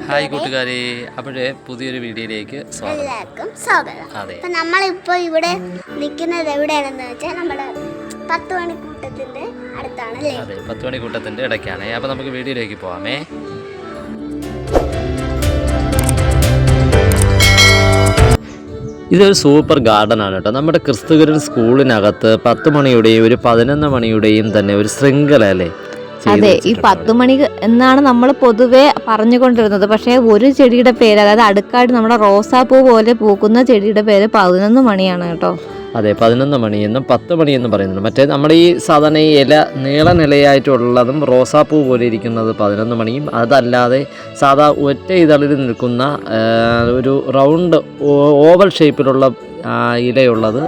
Hi കൂട്ടുകാരെ, അപ്പോഴേ പുതിയൊരു വീഡിയോയിലേക്ക് എല്ലാവർക്കും സ്വാഗതം. അതെ, അപ്പം നമ്മളിപ്പോൾ ഇവിടെ നിൽക്കുന്നത് എവിടെയാണെന്ന് വെച്ചാൽ നമ്മുടെ 10 മണിക്കൂട്ടത്തിൻ്റെ അടുത്താണ് അല്ലേ? അതെ, 10 മണിക്കൂട്ടത്തിൻ്റെ ഇടയ്ക്കാണ്. അപ്പോൾ നമുക്ക് വീഡിയോയിലേക്ക് പോകാമേ. ഇതൊരു സൂപ്പർ ഗാർഡൻ ആണ് കേട്ടോ. നമ്മുടെ ക്രിസ്തുകരൻ സ്കൂളിനകത്ത് 10 മണിയുടെയും ഒരു 11 മണിയുടെയും തന്നെ ഒരു ശൃംഖല അല്ലേ? അതെ, ഈ 10 മണി എന്നാണ് നമ്മൾ പൊതുവെ പറഞ്ഞുകൊണ്ടിരുന്നത്. പക്ഷേ ഒരു ചെടിയുടെ പേര്, അതായത് അടുക്കായിട്ട് നമ്മുടെ റോസാപ്പൂ പോലെ പൂക്കുന്ന ചെടിയുടെ പേര് 11 മണിയാണ് കേട്ടോ. അതെ, 11 മണി എന്നും 10 മണി എന്നും പറയുന്നുണ്ട്. മറ്റേ നമ്മുടെ ഈ സാധാരണ ഈ ഇല നീളനിലയായിട്ടുള്ളതും റോസാപ്പൂ പോലെ ഇരിക്കുന്നത് 11 മണിയും, അതല്ലാതെ സാധാ ഒറ്റ ഇതളിൽ നിൽക്കുന്ന ഒരു റൗണ്ട് ഓവൽ ഷേപ്പിലുള്ള ഇലയുള്ളത്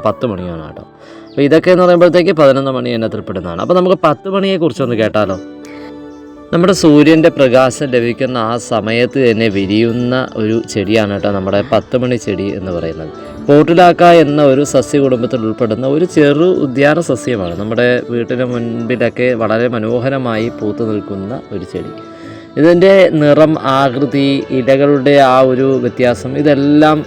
10 മണിയാണ് കേട്ടോ. അപ്പോൾ ഇതൊക്കെ എന്ന് പറയുമ്പോഴത്തേക്ക് 11 മണി എണ്ണത്തിൽപ്പെടുന്നതാണ്. അപ്പോൾ നമുക്ക് 10 മണിയെക്കുറിച്ചൊന്ന് കേട്ടാലോ. നമ്മുടെ സൂര്യൻ്റെ പ്രകാശം ലഭിക്കുന്ന ആ സമയത്ത് തന്നെ വിരിയുന്ന ഒരു ചെടിയാണ് കേട്ടോ നമ്മുടെ 10 മണി ചെടി എന്ന് പറയുന്നത്. പോർട്ടുലാക്ക എന്ന ഒരു സസ്യകുടുംബത്തിൽ ഉൾപ്പെടുന്ന ഒരു ചെറു ഉദ്യാന സസ്യമാണ്. നമ്മുടെ വീട്ടിന് മുൻപിലൊക്കെ വളരെ മനോഹരമായി പൂത്തു നിൽക്കുന്ന ഒരു ചെടി. ഇതിൻ്റെ നിറം, ആകൃതി, ഇലകളുടെ ആ ഒരു വ്യത്യാസം, ഇതെല്ലാം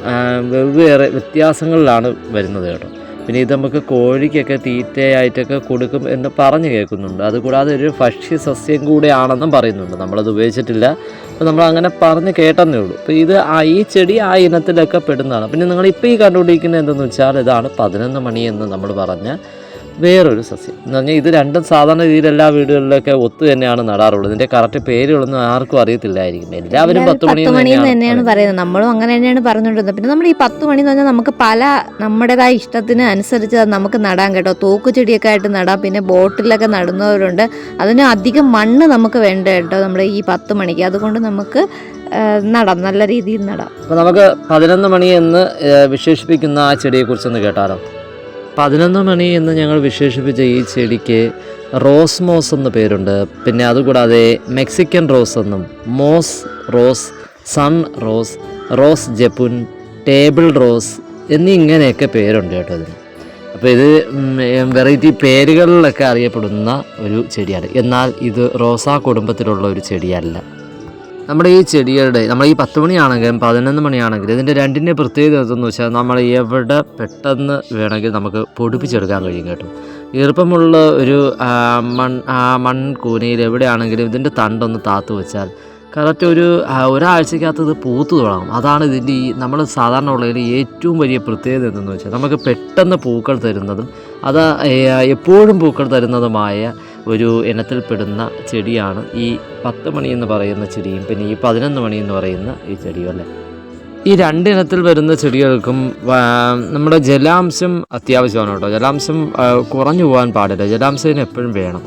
വെവ്വേറെ വ്യത്യാസങ്ങളിലാണ് വരുന്നത് കേട്ടോ. പിന്നെ ഇത് നമുക്ക് കോഴിക്കൊക്കെ തീറ്റയായിട്ടൊക്കെ കൊടുക്കും എന്ന് പറഞ്ഞു കേൾക്കുന്നുണ്ട്. അതുകൂടാതെ ഒരു ഭക്ഷ്യ സസ്യം കൂടെയാണെന്നും പറയുന്നുണ്ട്. നമ്മളത് ഉപയോഗിച്ചിട്ടില്ല, അപ്പോൾ നമ്മൾ അങ്ങനെ പറഞ്ഞ് കേട്ടെന്നേ ഉള്ളൂ. അപ്പോൾ ഇത് ഈ ചെടി ആ ഇനത്തിലൊക്കെ പെടുന്നതാണ്. പിന്നെ നിങ്ങളിപ്പോൾ ഈ കണ്ടുപിടിക്കുന്നത് എന്തെന്ന് വെച്ചാൽ ഇതാണ് 11 മണി എന്ന് നമ്മൾ പറഞ്ഞ വേറൊരു സസ്യം എന്ന് പറഞ്ഞാൽ ഇത് രണ്ടും സാധാരണ രീതിയിൽ എല്ലാ വീടുകളിലൊക്കെ ഒത്തു തന്നെയാണ് നടാറുള്ളത്. ഇതിൻ്റെ കറക്റ്റ് പേരുകളൊന്നും ആർക്കും അറിയത്തില്ലായിരിക്കും. എല്ലാവരും 10 മണി തന്നെയാണ് പറയുന്നത്. നമ്മളും അങ്ങനെ തന്നെയാണ് പറഞ്ഞുകൊണ്ടിരുന്നത്. പിന്നെ നമ്മൾ ഈ 10 മണി എന്ന് പറഞ്ഞാൽ നമുക്ക് പല നമ്മുടേതായ ഇഷ്ടത്തിന് അനുസരിച്ച് അത് നമുക്ക് നടാൻ കേട്ടോ. തോക്ക് ചെടിയൊക്കെ ആയിട്ട് നടാം, പിന്നെ ബോട്ടിലൊക്കെ നടുന്നവരുണ്ട്. അതിന് അധികം മണ്ണ് നമുക്ക് വേണ്ട കേട്ടോ നമ്മുടെ ഈ 10 മണിക്ക്. അതുകൊണ്ട് നമുക്ക് നടാം, നല്ല രീതിയിൽ നടാം. അപ്പോൾ നമുക്ക് 11 മണി എന്ന് വിശേഷിപ്പിക്കുന്ന ആ ചെടിയെക്കുറിച്ചൊന്ന് കേട്ടാലോ. 11 മണി എന്ന് ഞങ്ങൾ വിശേഷിപ്പിച്ച ഈ ചെടിക്ക് റോസ്മോസ് എന്ന് പേരുണ്ട്. പിന്നെ അതുകൂടാതെ മെക്സിക്കൻ റോസ് എന്നും, moss rose, sun rose, rose ജപ്പുൻ, ടേബിൾ റോസ് എന്നിങ്ങനെയൊക്കെ പേരുണ്ട് കേട്ടോ ഇതിന്. അപ്പോൾ ഇത് വെറൈറ്റി പേരുകളിലൊക്കെ അറിയപ്പെടുന്ന ഒരു ചെടിയാണ്. എന്നാൽ ഇത് റോസാ കുടുംബത്തിലുള്ള ഒരു ചെടിയല്ല. നമ്മുടെ ഈ ചെടികളുടെ, നമ്മൾ ഈ 10 മണിയാണെങ്കിലും 11 മണിയാണെങ്കിലും ഇതിൻ്റെ രണ്ടിൻ്റെ പ്രത്യേകത എന്തെന്ന് വെച്ചാൽ നമ്മൾ എവിടെ പെട്ടെന്ന് വേണമെങ്കിൽ നമുക്ക് പൊടിപ്പിച്ചെടുക്കാൻ കഴിയും കേട്ടോ. ഈർപ്പമുള്ള ഒരു മൺകൂനയിൽ എവിടെയാണെങ്കിലും ഇതിൻ്റെ തണ്ടൊന്ന് താത്തു വെച്ചാൽ കറക്റ്റ് ഒരാഴ്ചക്കകത്ത് ഇത് പൂത്തു തുടങ്ങും. അതാണ് ഇതിൻ്റെ ഈ നമ്മൾ സാധാരണ ഉള്ളതിൽ ഏറ്റവും വലിയ പ്രത്യേകത എന്തെന്ന് വെച്ചാൽ നമുക്ക് പെട്ടെന്ന് പൂക്കൾ തരുന്നതും അത് എപ്പോഴും പൂക്കൾ തരുന്നതുമായ ഒരു ഇനത്തിൽപ്പെടുന്ന ചെടിയാണ് ഈ 10 മണി എന്ന് പറയുന്ന ചെടിയും പിന്നെ ഈ 11 മണി എന്ന് പറയുന്ന ഈ ചെടിയും അല്ലേ. ഈ രണ്ടിനത്തിൽ വരുന്ന ചെടികൾക്കും നമ്മുടെ ജലാംശം അത്യാവശ്യമാണ് കേട്ടോ. ജലാംശം കുറഞ്ഞു പോകാൻ പാടില്ല. ജലാംശത്തിന് എപ്പോഴും വേണം.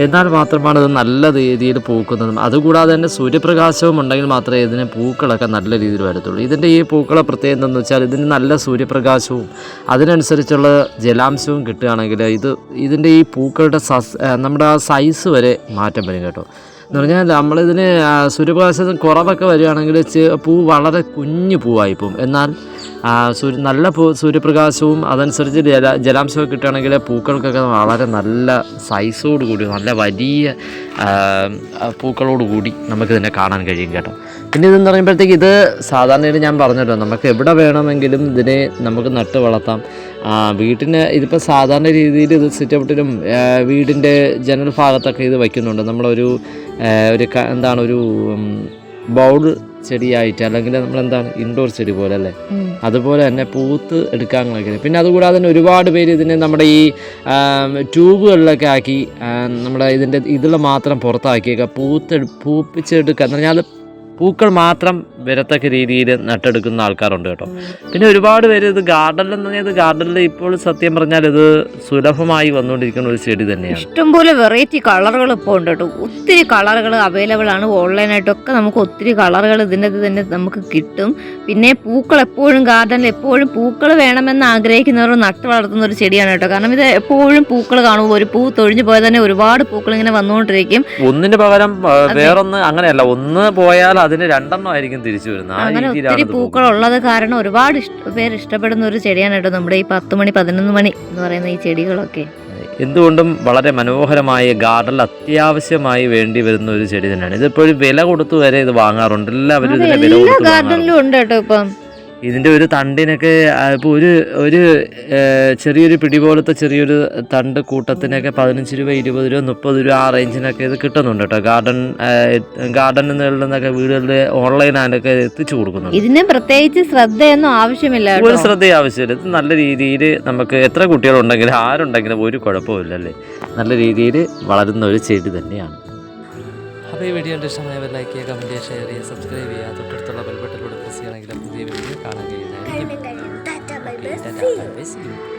എന്നാൽ മാത്രമാണ് ഇത് നല്ല രീതിയിൽ പൂക്കുന്നതും. അതുകൂടാതെ തന്നെ സൂര്യപ്രകാശവും ഉണ്ടെങ്കിൽ മാത്രമേ ഇതിന് പൂക്കളൊക്കെ നല്ല രീതിയിൽ വരത്തുള്ളൂ. ഇതിൻ്റെ ഈ പൂക്കളെ പ്രത്യേകത എന്തെന്ന് വെച്ചാൽ ഇതിന് നല്ല സൂര്യപ്രകാശവും അതിനനുസരിച്ചുള്ള ജലാംശവും കിട്ടുകയാണെങ്കിൽ ഇതിൻ്റെ ഈ പൂക്കളുടെ നമ്മുടെ ആ സൈസ് വരെ മാറ്റം വരും കേട്ടോ. എന്ന് പറഞ്ഞാൽ നമ്മളിതിന് സൂര്യപ്രകാശത്തിന് കുറവൊക്കെ വരികയാണെങ്കിൽ പൂ വളരെ കുഞ്ഞു പൂവായിപ്പോവും. എന്നാൽ നല്ല സൂര്യപ്രകാശവും അതനുസരിച്ച് ജലാംശമൊക്കെ കിട്ടുകയാണെങ്കിൽ പൂക്കൾക്കൊക്കെ വളരെ നല്ല സൈസോട് കൂടി നല്ല വലിയ പൂക്കളോട് കൂടി നമുക്കിതിനെ കാണാൻ കഴിയും കേട്ടോ. പിന്നെ ഇതെന്ന് പറയുമ്പോഴത്തേക്ക് ഇത് സാധാരണ ഞാൻ പറഞ്ഞല്ലോ, നമുക്ക് എവിടെ വേണമെങ്കിലും ഇതിനെ നമുക്ക് നട്ട് വളർത്താം. വീട്ടിന് ഇതിപ്പോൾ സാധാരണ രീതിയിൽ ഇത് സിറ്റൗട്ടിലും വീടിൻ്റെ ജനൽ ഭാഗത്തൊക്കെ ഇത് വയ്ക്കുന്നുണ്ട്. നമ്മളൊരു ഒരു ബൗൾ ചെടിയായിട്ട്, അല്ലെങ്കിൽ നമ്മളെന്താണ് ഇൻഡോർ ചെടി പോലെ അല്ലേ, അതുപോലെ തന്നെ പൂത്ത് എടുക്കാൻ കഴിയും. പിന്നെ അതുകൂടാതെ തന്നെ ഒരുപാട് പേര് ഇതിനെ നമ്മുടെ ഈ ട്യൂബുകളിലൊക്കെ ആക്കി നമ്മുടെ ഇതിൻ്റെ ഇതിൽ മാത്രം പുറത്താക്കിയൊക്കെ പൂപ്പിച്ചെടുക്കുക എന്ന് പറഞ്ഞാൽ അത് പൂക്കൾ മാത്രം വരത്തക്ക രീതിയിൽ നട്ടെടുക്കുന്ന ആൾക്കാരുണ്ട് കേട്ടോ. പിന്നെ ഒരുപാട് പേര് ഇത് ഗാർഡനിലെന്ന് പറഞ്ഞാൽ ഇത് ഗാർഡനിൽ ഇപ്പോൾ സത്യം പറഞ്ഞാൽ ഇത് സുലഭമായി വന്നുകൊണ്ടിരിക്കുന്ന ഒരു ചെടി തന്നെയാണ്. ഇഷ്ടംപോലെ വെറൈറ്റി കളറുകൾ ഇപ്പോൾ ഉണ്ട് കേട്ടോ. ഒത്തിരി കളറുകൾ അവൈലബിൾ ആണ്. ഓൺലൈനായിട്ടൊക്കെ നമുക്ക് ഒത്തിരി കളറുകൾ ഇതിൻ്റെ തന്നെ നമുക്ക് കിട്ടും. പിന്നെ പൂക്കൾ എപ്പോഴും ഗാർഡനിൽ എപ്പോഴും പൂക്കൾ വേണമെന്ന് ആഗ്രഹിക്കുന്നവർ നട്ട് വളർത്തുന്ന ഒരു ചെടിയാണ് കേട്ടോ. കാരണം ഇത് എപ്പോഴും പൂക്കൾ കാണുമ്പോൾ ഒരു പൂ തൊഴിഞ്ഞു പോയാൽ തന്നെ ഒരുപാട് പൂക്കൾ ഇങ്ങനെ വന്നുകൊണ്ടിരിക്കും. ഒന്നിന് പകരം വേറൊന്ന് അങ്ങനെയല്ല, ഒന്ന് പോയാൽ അതിന് രണ്ടെണ്ണമായിരിക്കും തിരിച്ചു വരുന്നത്. അങ്ങനെ ഒത്തിരി പൂക്കൾ ഉള്ളത് കാരണം ഒരുപാട് പേര് ഇഷ്ടപ്പെടുന്ന ഒരു ചെടിയാണ് കേട്ടോ നമ്മുടെ ഈ 10 മണി 11 മണി എന്ന് പറയുന്ന ഈ ചെടികളൊക്കെ. എന്തുകൊണ്ടും വളരെ മനോഹരമായ ഗാർഡനിൽ അത്യാവശ്യമായി വേണ്ടി വരുന്ന ഒരു ചെടി തന്നെയാണ്. ഇതിപ്പോഴും വില കൊടുത്തു വരെ ഇത് വാങ്ങാറുണ്ട്. എല്ലാവരും ഇതിനെ വില എല്ലാ കൊടുത്ത് ഗാർഡനിലും ഉണ്ട് കേട്ടോ ഇപ്പം. ഇതിൻ്റെ ഒരു തണ്ടിനൊക്കെ ഇപ്പോൾ ഒരു ചെറിയൊരു പിടി പോലത്തെ ചെറിയൊരു തണ്ട് കൂട്ടത്തിനൊക്കെ 15 രൂപ 20 രൂപ 30 രൂപ ആ റേഞ്ചിനൊക്കെ ഇത് കിട്ടുന്നുണ്ട് കേട്ടോ. ഗാർഡനിൽ നിന്നൊക്കെ വീടുകളിൽ ഓൺലൈനായിട്ടൊക്കെ എത്തിച്ചു കൊടുക്കുന്നുണ്ട്. ഇതിന് പ്രത്യേകിച്ച് ശ്രദ്ധയൊന്നും ആവശ്യമില്ല ഒരു ശ്രദ്ധയും ആവശ്യമില്ല. ഇത് നല്ല രീതിയിൽ നമുക്ക് എത്ര കുട്ടികളുണ്ടെങ്കിലും ആരുണ്ടെങ്കിലും ഒരു കുഴപ്പമില്ലല്ലേ, നല്ല രീതിയിൽ വളരുന്ന ഒരു ചെടി തന്നെയാണ്. അപ്പോൾ ഈ വീഡിയോ ഇഷ്ടമായ ലൈക്ക് ചെയ്യുക, കമൻറ്റ് ചെയ്യുക, ഷെയർ ചെയ്യുക, സബ്സ്ക്രൈബ് ചെയ്യുക, തൊട്ടടുത്തുള്ള ബെൽ ബട്ടണിലൂടെ പ്രസ് ചെയ്യണമെങ്കിൽ പുതിയ വീഡിയോ കാണാൻ കഴിയുന്നതായിരിക്കും.